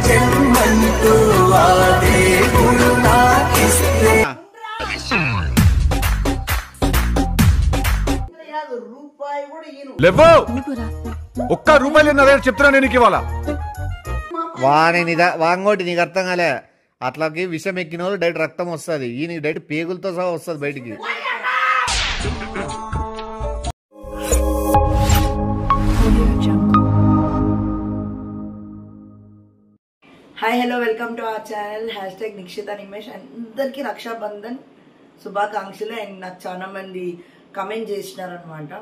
జన్మంటూ ఆ దేవుడు నాకిస్తే లేవో ఒక్క రూపాయలు నా దగ్గర చెప్తున్నా నేను ఇవ్వాలా వాంగోటి నీకు అర్థం కాలే అట్లాకి విషం ఎక్కిన వాళ్ళు డైరెక్ట్ రక్తం వస్తుంది ఈ నీకు డైరెక్ట్ పేగులతో సహా వస్తుంది బయటికి hi hello welcome to our channel #Nikshita Nimesh. అందరికీ రక్షాబంధన్ శుభాకాంక్షలు. అండ్ నాకు చాలా మంది కమెంట్ చేసినారనమాట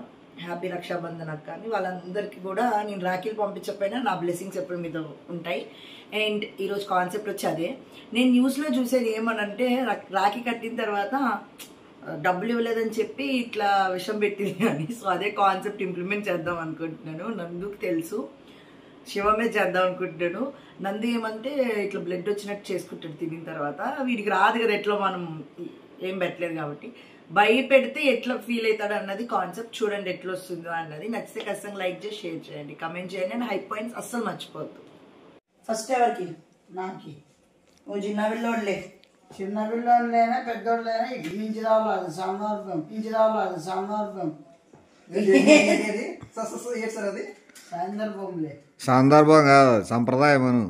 హ్యాపీ రక్షాబంధన్ అక్క అని. వాళ్ళందరికీ కూడా నేను రాఖీలు పంపించకపోయినా నా బ్లెస్సింగ్స్ ఎప్పుడు మీద ఉంటాయి. అండ్ ఈరోజు కాన్సెప్ట్ వచ్చి అదే. నేను న్యూస్లో చూసేది ఏమనంటే రాఖీ కట్టిన తర్వాత డబ్బులు ఇవ్వలేదని చెప్పి ఇట్లా విషం పెట్టింది అని. సో అదే కాన్సెప్ట్ ఇంప్లిమెంట్ చేద్దాం అనుకుంటున్నాను. నందుకు తెలుసు, శివమే చేద్దాం అనుకుంటున్నాను. నంది ఏమంటే ఇట్లా బ్లడ్ వచ్చినట్టు చేసుకుంటాడు తినిన తర్వాత. వీడికి రాదు కదా, ఎట్లా మనం ఏం పెట్టలేదు కాబట్టి భయపెడితే ఎట్లా ఫీల్ అవుతాడు అన్నది కాన్సెప్ట్. చూడండి ఎట్లా వస్తుందో అన్నది. నచ్చితే ఖచ్చితంగా లైక్ చేసి షేర్ చేయండి, కమెంట్ చేయండి. అండ్ హై పాయింట్స్ అస్సలు మర్చిపోవద్దు. ఫస్ట్ ఎవరికి? నాకి. నువ్వు చిన్న పిల్లోడులే. చిన్న పిల్లోడులేనా పెద్దోడులేనా ఇటు నుంచి రావాలి సందర్భం నుంచి రావాలి సందర్భం సందర్భంలే. సందర్భం కాదు సంప్రదాయం అను.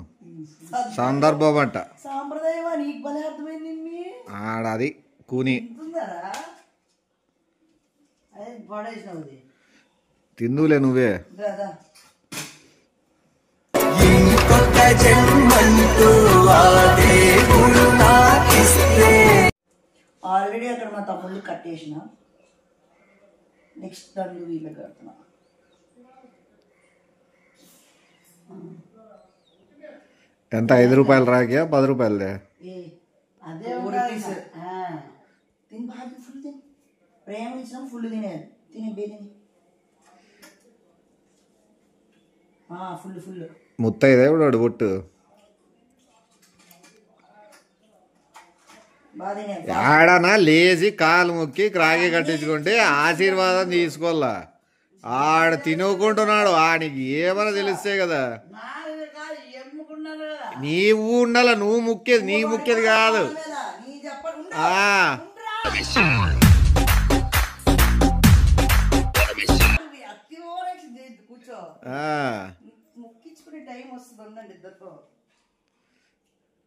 సందర్భం అంట సాంప్రదాయం. నీకు భలే అర్థమైంది. ఆడది కూని అదే పడేసినావు తిందులే నువ్వే. ఇంకొక జన్మంటూ ఆ దేవుడు నాకిస్తే. ఆల్రెడీ అక్కడ మా తమ్ముళ్ళు కట్టేసిన. నెక్స్ట్ దాన్ని వీళ్ళకి కడుతున్నా. ఎంత 5 రూపాయలు రాకియా 10 రూపాయలదే? అదే తిని బాగా ఫుల్ తిని ప్రేమ ఇచ్చినాం. ఫుల్ తినేది తిని బేదిని ఫుల్ ఫుల్ ముత్తైదే ఇప్పుడు బొట్టు బాగా తినేది. ఆడనా లేచి కాలు మొక్కి రాగి కట్టించుకుంటే ఆశీర్వాదం తీసుకోవాలా. ఆడ తినుకుంటున్నాడు, ఆడికి ఏమైనా తెలిస్తే కదా. నీవు ఉండాల, నువ్వు ముక్కేది నీకు ముక్కేది కాదు.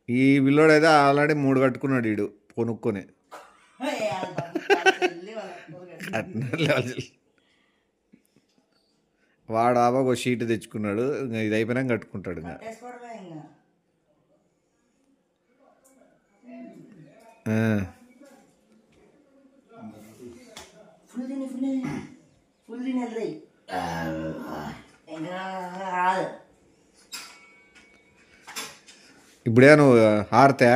ఈ పిల్లోడైతే ఆల్రెడీ 3 కట్టుకున్నాడు ఈడు కొనుక్కొని. వాడు ఆబాకు ఒక షీట్ తెచ్చుకున్నాడు. ఇది అయిపోయినా కట్టుకుంటాడు. ఇప్పుడే నువ్వు హారతా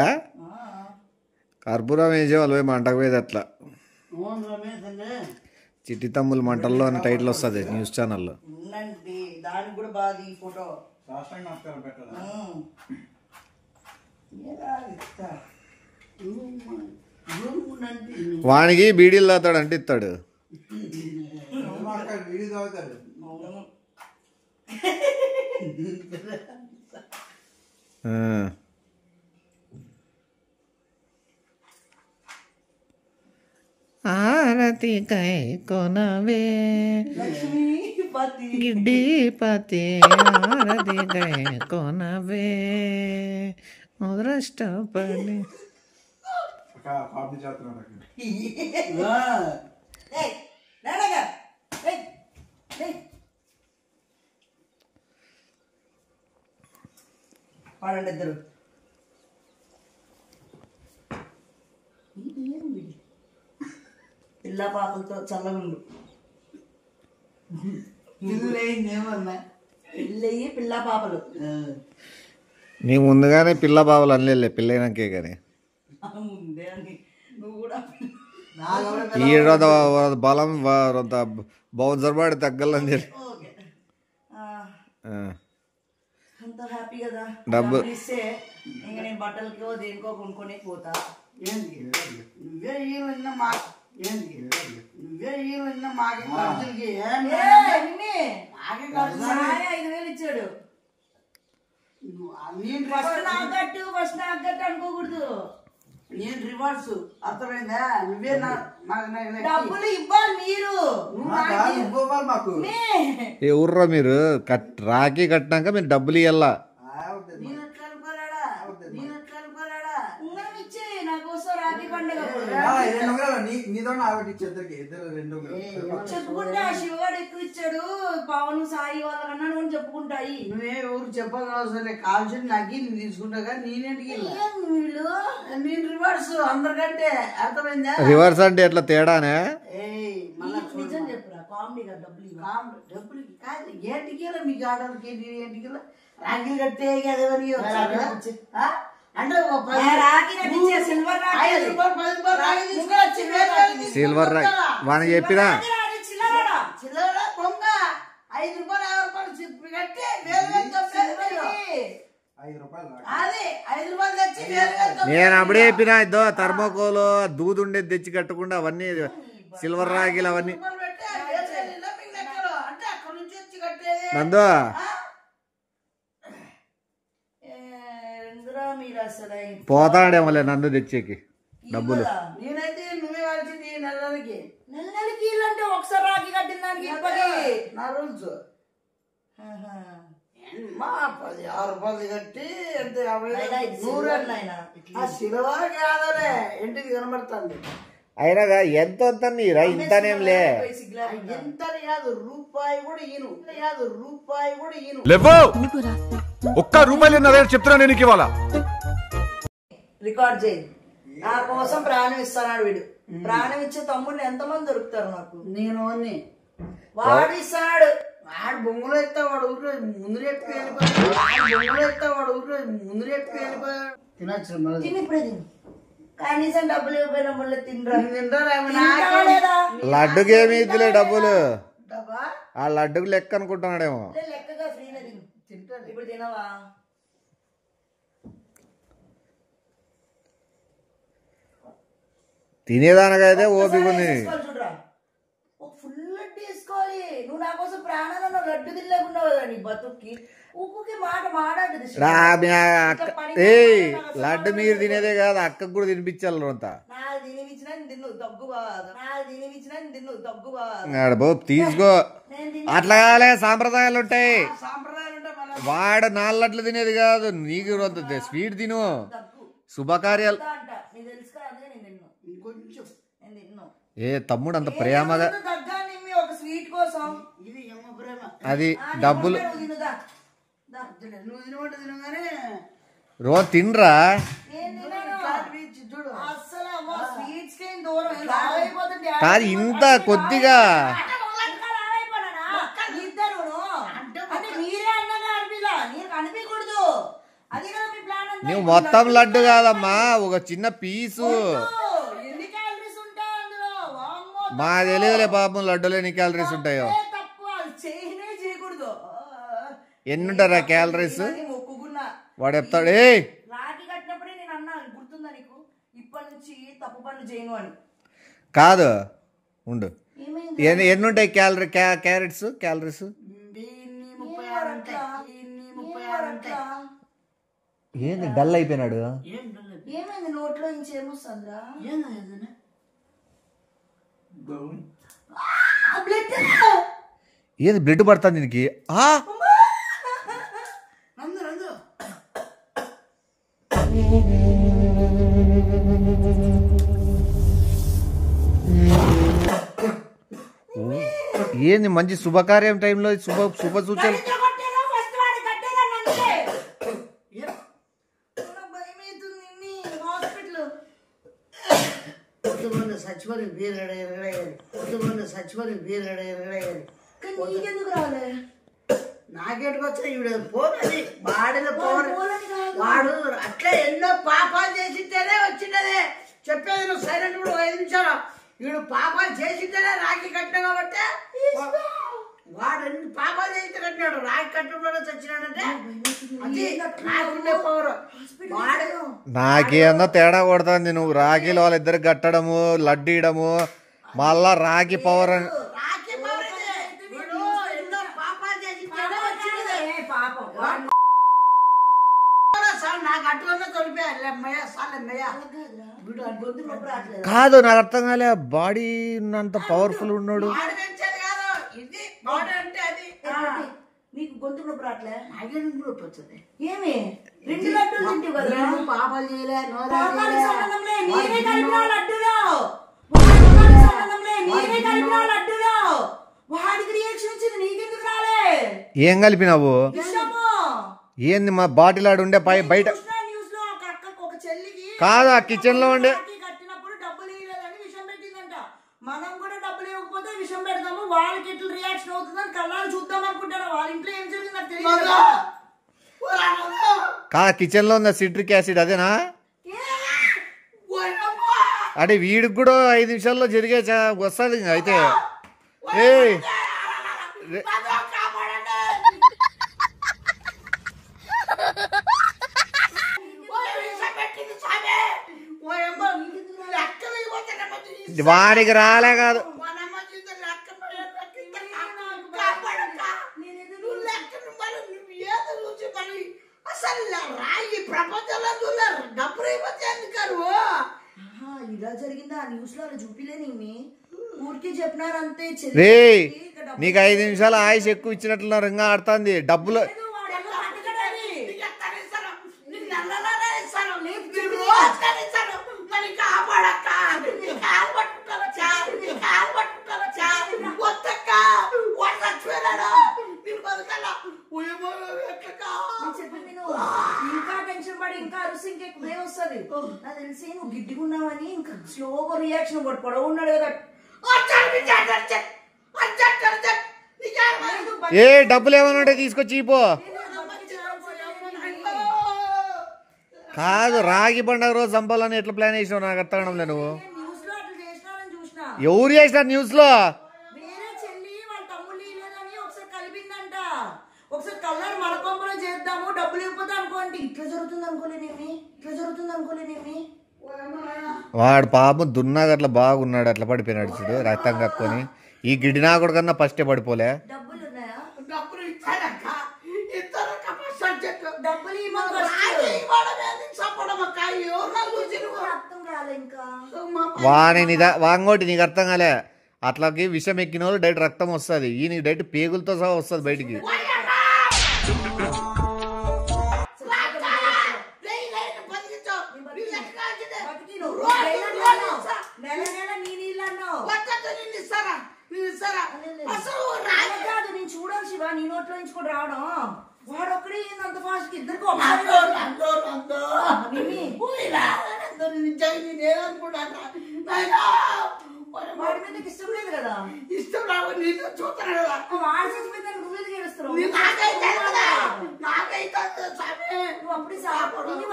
కర్పూరం వేసే వాళ్ళు పోయి మంటకు పోయేది అట్లా. చిట్టి తమ్ములు మంటల్లో అని టైటిల్ వస్తుంది న్యూస్ ఛానల్లో. దానికి కూడా బాగా ఈ ఫోటో వానికి బీడీలు తాతాడు అంటే ఇస్తాడు. ఆరతి కై కొనవే గిడ్డిపతి ఆరతి కై కొనవే ముద్రష్టపడి పాడండి ఇద్దరు. పిల్ల పాపలతో చల్లగుండు. పిల్లయ్యి పిల్ల పాపలు. నీ ముందుగానే పిల్ల బావలు అనలే పెళ్ళైనాకే కానీ నువ్వు కూడా ఈ బలం బౌన్సర్ బాడి తగ్గలని చెప్పి అంత హ్యాపీ కదా. డబ్బు ఇస్తే ఇంకా నేను బట్టలకో దేనికో కొనుక్కొని పోతా. నువ్వే మాకే ఖర్చులకి 5,000 ఇచ్చాడు. నేను ఫస్ట్ నాకు కట్టు ఫస్ట్ నాకు కట్టు అనుకోకూడదు. నేను రివర్స్ అర్థమైందా? నువ్వే డబ్బులు ఇవ్వాలి మీరు. మాకు ఏ ఊర్రా మీరు రాఖీ కట్టినాక మీరు డబ్బులు ఇవ్వాలా? ఉంగరం ఇచ్చి నా కోసం రాఖీ పండుగ చెప్పుకుంటే ఆ శివగాడు ఎక్కువ ఇచ్చాడు, పవన్ సాయి వాళ్ళకన్నా నువ్వు చెప్పుకుంటాయి. నువ్వే ఊరు చెప్పగలవసరం కావాల్సింది నాకు నేను తీసుకుంటా. నేనేంటికి వీళ్ళు నేను రివర్స్ అందరికంటే అర్థమైందా? రివర్స్ అంటే ఎట్లా తేడానే? నిజం చెప్పురా, కామెడీ కదా. డబ్బులు కాదు ఏంటికి మీకు ఆడవాళ్ళకి ఏంటికి రాఖీలు కట్టే కదవని అంటే సిల్వర్ వాని చెప్పినా చిల్లర పొంగ 5 రూపాయలు 50 రూపాయలు కట్టి అది 5 రూపాయలు తెచ్చి నేను అప్పుడే చెప్పినా ఇద్దో థర్మోకోలు దూదు ఉండేది తెచ్చి కట్టకుండా అవన్నీ సిల్వర్ రాగిలు అవన్నీ అంటే అక్కడ నుంచి వచ్చి కట్టేది నందో పోతాడేమోలే నందు తెచ్చేకి డబ్బులు. నేనైతే నువ్వే కలిసింది నెలకి నెలకి అంటే ఒకసారి రాఖీ కట్టిన దానికి నా రూల్స్ 16 రూపాయలు కట్టి ఎంత 100 సిల్వర్ కాదలే ఇంటికి కనబడుతుంది. అయినా ఎంత నీరా ఇంతనేంలే ఎంత కాదు రూపాయి కూడా ఈను లేవో ఒక్క రూపాయలు చెప్తున్నా నేను ఇవాళ. రికార్డ్ చేయి. నా కోసం ప్రాణం ఇస్తాడు వీడు. ప్రాణం ఇచ్చే తమ్ముడిని ఎంతమంది దొరుకుతారు నాకు? నేను వాడు ఇస్తాడు. వాడు బొంగులో ఎత్తా వాడు ఊరు ముందు ఎత్తుకు వెళ్ళిపోయాడు. తినచ్చు తిని ఇప్పుడే తిను. కనీసం డబ్బులు ఇవ్వకపోయినా మళ్ళీ తినరా? లడ్డుకి ఏమి ఇద్దులే డబ్బులు. డబ్బా ఆ లడ్డుకు లెక్క అనుకుంటున్నాడేమో. లెక్కగా ఫ్రీనే తిను. తింటాను ఇప్పుడు తినవా? తినేదానికైతే ఓపిక ఉంది. చూడరా, ఒక ఫుల్ లడ్డు వేసుకోవాలి. నువ్వు నా కోసం ప్రాణాలను లడ్డు తినలేకున్నావు కదా నీ బతుక్కి. ఉక్కుకి మాట మాట్లాడు. లడ్డు మీరు తినేదే కాదు, అక్కకు కూడా తినిపించాలి. అంతా తీసుకో. అట్లా కాలే సాంప్రదాయాలు ఉంటాయి. వాడు 4 లడ్లు తినేది కాదు, నీకు స్వీట్ తిను. శుభకార్యాలు ఏ తమ్ముడు అంత ప్రేమగా అది డబ్బులు రోజు తినరా? కాదు ఇంత కొద్దిగా నువ్వు మొత్తం లడ్డు కాదమ్మా, ఒక చిన్న పీసు. మా తెలియదులే పాపం లడ్డులో ఎన్ని క్యాలరీస్ ఉంటాయో. ఎన్ని ఉంటారా క్యాలరీస్? వాడు చెప్తాడు రాఖీ కట్టినప్పుడే నేను అన్నా, గుర్తుందా నీకు? ఇప్పటి నుంచి తప్పు పనులు చేయను అని. కాదు ఉండు, ఎన్ని ఉంటాయి క్యారెట్స్ క్యాలరీస్? ఏంది డల్ అయిపోయినాడు? ఏమైంది నోట్లో నుంచి ఏమొస్తుందా? ఏది బ్లడ్ పడుతుంది దీనికి? ఏంది మంచి శుభకార్యం టైంలో శుభ సూచనలు. నాకేటికి వచ్చా ఇవిడ పోనది వాడిలో వాడు అట్లా ఎన్నో పాపాలు చేసింటేనే వచ్చిండదే. చెప్పేది నువ్వు సైలెంట్ కూడా 5 నిమిషాలు. వీడు పాపాలు చేసింటేనే రాఖీ కట్టినా కాబట్టి వాడు ఎన్ని పాపాలు చేసి కట్టినాడు. రాఖీ కట్టడంలో చచ్చినాడంటే అది నాకుండే పవర్. వాడు నాకేమన్నా తేడా కొడుతుంది. నువ్వు రాఖీలో వాళ్ళిద్దరికి కట్టడము, లడ్డు ఇయడము, మళ్ళా రాఖీ పవర్ అని. రాఖీ పవర్ వీడు ఎన్నో పాపాలు చేసింటేనే వచ్చిండదే. పాపం నాకు అట్లనే తొలిపోయారు అమ్మయ్య సాలమ్మయ్య వీడు గొంతు నొప్పి రావట్లేదు. కాదు నాకు అర్థం కాలే, బాడీ ఉన్నంత పవర్ఫుల్ ఉన్నాడు. వాడు పెంచేది కాదు ఇది బాడీ అంటే అది. నీకు గొంతు నొప్పి రావట్లే? నాకేం నొప్పి వచ్చింది. ఏమి 2 లడ్డూలు తింటావు కదా? నేను పాపాలు చేయలే, పాపాలకు సంబంధం లే, నీరే కలిపినావు లడ్డూలో. పాపాలకు సంబంధం లే, నీరే కలిపినావు లడ్డూలో. వాడికి రియాక్షన్ వచ్చింది, నీకెందుకు రాలే? ఏం కలిపినావు? విషము. ఏంది మా బాటిల్ ఆడు ఉండే బయట న్యూస్ లో ఒక అక్కకు ఒక చెల్లికి కాదు ఆ కిచెన్ లో ఉండే కట్టినప్పుడు డబ్బులు ఇవ్వలేదని విషం పెట్టిందంట. మనం కూడా డబ్బులు ఇవ్వకపోతే విషం పెడతాము, వాళ్ళకి ఎట్లా రియాక్షన్ అవుతుందని కళ్ళాలు చూద్దాం అనుకుంటారు. వాళ్ళ ఇంట్లో ఏం జరిగింది నాకు తెలియదు. కిచెన్ లో ఉన్న సిట్రిక్ యాసిడ్ అదేనా? అంటే వీడికి కూడా 5 నిమిషాల్లో జరిగే వస్తుంది అయితే. ఏ వాడికి రాలే కాదు. ఇలా జరిగిందా? న్యూస్ లో చూపిలేని ఊరికే చెప్పినారంతే. రే నీకు 5 నిమిషాలు ఆయుష్ ఎక్కువ ఇచ్చినట్లున్నారు, ఇంకా ఆడుతుంది డబ్బులు. ఇంకా టెన్షన్ పడి ఇంకా అరుసు ఇంకెక్కువే వస్తుంది. నాకు తెలిసి నువ్వు గిడ్డిగున్నావని ఇంకా స్లోగా రియాక్షన్ పొడవు ఉన్నాడు కదా. ఏ డబ్బులు ఏమైనా ఉంటే తీసుకొచ్చి పో. కాదు రాగి పండుగ రోజు చంపాలని ఎట్లా ప్లాన్ చేసినావు నాకు అర్థం కావడం లేదు. నువ్వు ఎవరు చేసినారు న్యూస్ లో? వేరే చెల్లి వాళ్ళ తమ్ముళ్ళు లేదని ఒకసారి కలిపిందంట. ఒకసారి కలర్ మన పంపులో చేద్దాము, డబ్బులు ఇవ్వకపోతే అనుకోండి. ఇట్లా జరుగుతుంది అనుకోలేనేమి. వాడు పాపం దున్నాగా అట్లా బాగున్నాడు, అట్లా పడిపోయినాడు చూడు రక్తం కక్కుని. ఈ గిడినాకుడు కన్నా ఫస్టే పడిపోలే. డబ్బులు ఉన్నాయా? డబ్బులు ఇచ్చారక్క, ఇద్దరు డబ్బులు అర్థం కాలే ఇంకా. వాంగోటి నీకు అర్థం కాలే. అట్లాకి విషం ఎక్కిన వాళ్ళు డైరెక్ట్ రక్తం వస్తుంది, ఈ నీకు డైరెక్ట్ పేగులతో సహా వస్తుంది బయటికి. నేను చూడాలి శివ, నీ నోట్లో నుంచి కూడా రావడం. వాడు ఒక్కడే అంత ఫాస్ట్ ఇద్దరికి వాడి మీద ఇష్టం లేదు కదా. ఇష్టం రావు నీతో చూస్తాను కదా. వాడు చచ్చిపోయింది నువ్వు ఎందుకు ఏడుస్తున్నావు? నువ్వు అప్పుడే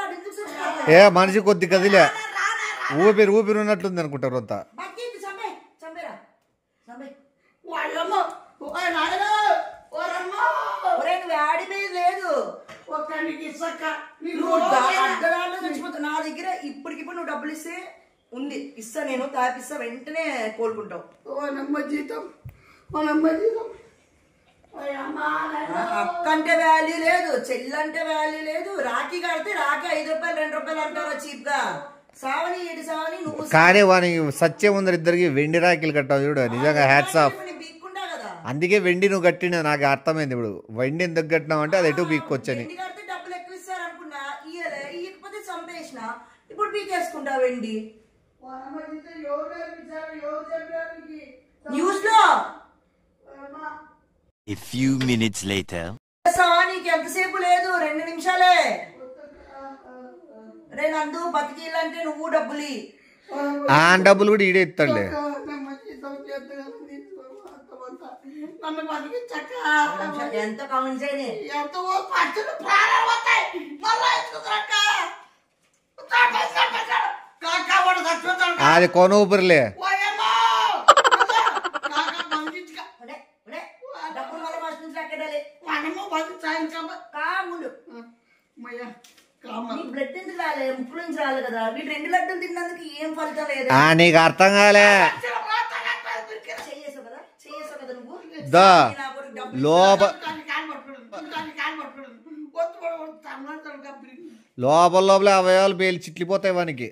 వాడు ఎందుకు చచ్చిపోతావు? ఏ మనిషి కొద్ది కదిలే ఊపిరి ఉన్నట్లుంది అనుకుంటారు అంతా. లేదు నా దగ్గర ఇప్పటికిప్పుడు నువ్వు డబ్బులు ఇస్తే ఉంది, ఇస్తా నేను తాపిస్తా, వెంటనే కోలుకుంటావు. అక్క అంటే వాల్యూ లేదు, చెల్లంటే వాల్యూ లేదు. రాఖీ కడితే రాఖీ 5 రూపాయలు 2 రూపాయలు అంటారా చీప్ గా. సావని ఏడు సావని నువ్వు కానీ వానికి సత్యం ఉందరు ఇద్దరికి వెండి రాఖీలు కట్టావు చూడు, నిజంగా హ్యాట్స్ ఆఫ్. అందుకే వెండి నువ్వు కట్టిన నాకు అర్థమైంది. ఇప్పుడు వెండి ఎందుకు కట్టినావు అంటే అది ఎటు పీక్కొచ్చని. డబ్బులు ఎక్కువ ఇస్తారు అనుకున్నా, ఇయ్యకపోతే చంపేసిన. ఇప్పుడు పీకేసుకుంటా వెండి. న్యూస్ లో A few minutes later. నీకు ఎంతసేపు లేదు, 2 నిమిషాలే. రే నందు బతికిలంటే నువ్వు డబ్బులు ఆ డబ్బులు కూడా ఈడే ఇస్తాడులే. నన్ను బతికించక్క ఎంత కౌంట్ చేయని ఎంతో పచ్చడి ప్రాణాలు పోతాయి. మళ్ళా ఎత్తుకుతారక్క అది కొన ఊపిరిలే. బ్లడ్ ఎందుకు రాలే, ముక్కుల నుంచి రాలే కదా. వీళ్ళు 2 లడ్డూలు తిన్నందుకు ఏం ఫలితం లేదు. నీకు అర్థం కాలే. చేసావు కదా నువ్వు దా లోప అమృతం కంపెనీ లోపల లోపల అవయవాలు పేలి చిట్లిపోతాయి వానికి.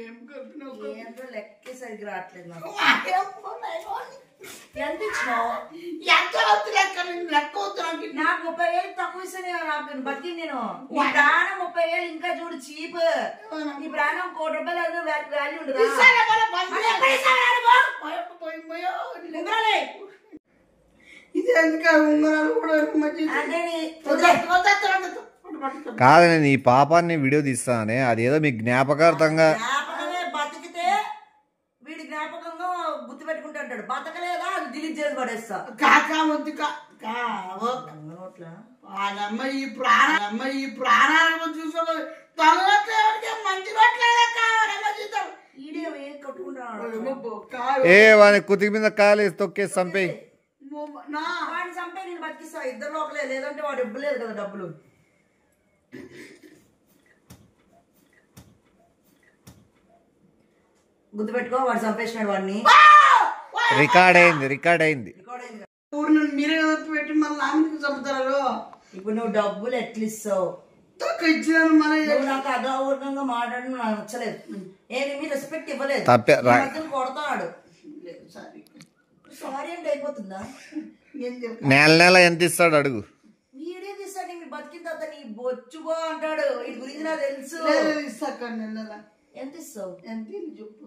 ఏం కలిపినావు ఏంటో లెక్కే సరిగ్గా రావట్లేదు నాకు. వాయమ్మో నాయనో. ఎంత ఇచ్చినావు? ఎంత వద్దు లెక్క లెక్క వద్దు నాకు. నాకు 30,000 తక్కువ ఇస్తానే నాకు బతికి నేను. ఈ ప్రాణం 30,000 ఇంకా చూడు చీప్. ఈ ప్రాణం ₹1,00,000 వాల్యూ ఉండదు. ఇస్తానే మన బంధువులు ఎప్పుడు ఇస్తానే పో. వాయమ్మో పోయిపోయో. ఉంగరాలే. ఇది ఎందుకు ఉంగరాలు కూడా మంచి అంటే కాదు, నేను ఈ పాపాన్ని వీడియో తీస్తానే, అదేదో మీకు జ్ఞాపకార్థంగా. జ్ఞాపకమే బతికితే వీడి జ్ఞాపకంగా గుర్తు పెట్టుకుంటాడు. బతకలేదా అది డిలీట్ చేసి పడేస్తా. కాకా వద్దు ఈ ప్రాణాలను చూసుకో తొలగట్లే మంచి ఈడే కట్టుకుంటాడు. ఏ వాని కుతికి మీద కాలేసి తొక్కేసి చంపేయి. వాడిని చంపే నేను బతికిస్తా. ఇద్దరు ఒకలే, లేదంటే వాడు ఇవ్వలేదు కదా డబ్బులు. గుర్తుపెట్టుకో, వాడు చంపేసినాడు వాడిని. రికార్డ్ అయింది. ఊరిని మీరే పెట్టి మళ్ళీ నాన్నకి చంపుతారు. ఇప్పుడు నువ్వు డబ్బులు ఎట్లా ఇస్తావు? తక్కువ ఇచ్చినాను మళ్ళీ నాకు అగౌరవంగా మాట్లాడడం నాకు నచ్చలేదు. ఏమి రెస్పెక్ట్ ఇవ్వలేదు. తప్పే కొడతాడు. సారీ అంటే అయిపోతుందా? నెల ఎంత ఇస్తాడు అడుగు. వీడే తీస్తాడు. మీ బతికిన తర్వాత నీ బొచ్చుబో అంటాడు. వీటి గురించి నాకు తెలుసు. ఇస్తాక ఎంత ఇస్తావు? ఎంత చెప్పు.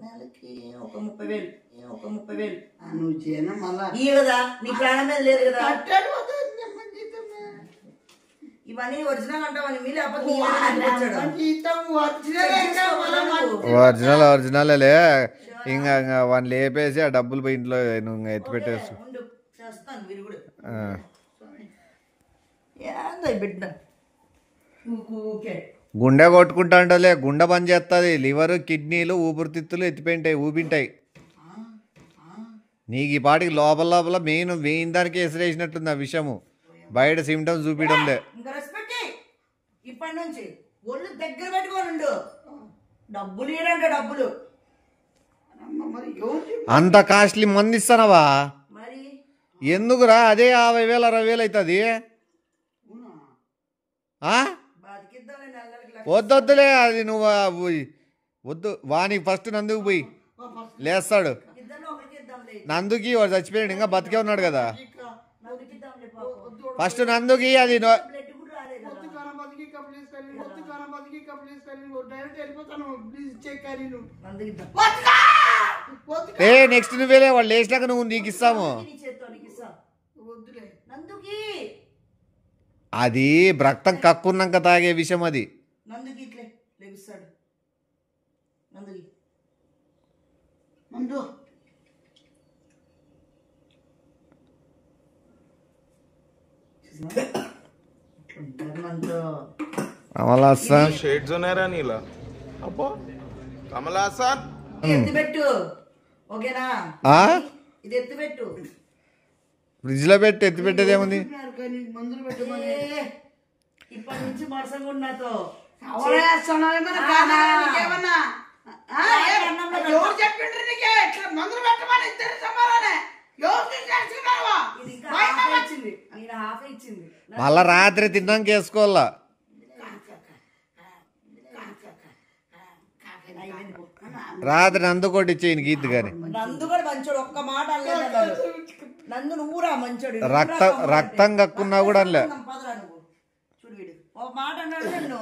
నెలకి ఒక 30,000. నువ్వు చేయను మళ్ళా ఈ కదా నీ ప్రాణం మీద లేదు కదా. కట్టాడు ఇవన్నీ ఒరిజినల్ అంటావని మీ లేకపోతే ఒరిజినలే. ఇంకా వాడిని లేపేసి ఆ డబ్బులు పోయి ఇంట్లో నువ్వు ఎత్తి పెట్టేసు. చేస్తాను విరుగుడు. బిడ్డ ఊకే గుండె కొట్టుకుంటా ఉంటలే, గుండె పని చేస్తుంది. లివర్, కిడ్నీలు, ఊపిరితిత్తులు ఊపింటాయి. నీకు ఈ పాటికి లోపల మెయిన్ దానికి ఎసిరేసినట్టుంది ఆ విషయము. బయట సిమ్టమ్స్ చూపించడంలే. ఇంకా రెస్పెక్ట్ ఇప్పటి నుంచి ఒళ్ళు దగ్గర పెట్టుకోనుండు. డబ్బులు ఇవ్వడంట డబ్బులు. అంత కాస్ట్లీ మంది ఇస్తానవా? మరి ఎందుకురా? అదే 50,000 60,000 అవుతుంది. వద్దొద్దులే, అది నువ్వు వద్దు. వానికి ఫస్ట్ నందుకు పోయి లేస్తాడు. నందుకి వాడు చచ్చిపోయాడు, ఇంకా బతికే ఉన్నాడు కదా. ఫస్ట్ నందుకి అది నెక్స్ట్ నువ్వేలే, వాళ్ళు లేచినాక నువ్వు నీకు ఇస్తాము. అది రక్తం కక్కున్నాక తాగే విషయం అది. కమల్ హాసన్ షేడ్స్ ఉన్నారా నీలా? అబ్బో కమల్ హాసన్ ఎత్తిపెట్టు. ఓకేనా? ఇది ఎత్తిపెట్టు. ఫ్రిడ్జ్ లో పెట్టి ఎత్తి పెట్టేదేముంది? ఇప్పటి నుంచి మరసంగా ఉన్నాతో మళ్ళా రాత్రి తిన్నాక వేసుకోవాలా. రాత్రి నందు కొట్టించే గీత్ గాని. నందు కూడా మంచోడు, ఒక్క మాట అనలేదు. నందు నువ్వురా మంచోడు. రక్తం కక్కున్నా కూడా అనలే. చూడు వీడు ఒక మాట అన్నాడు.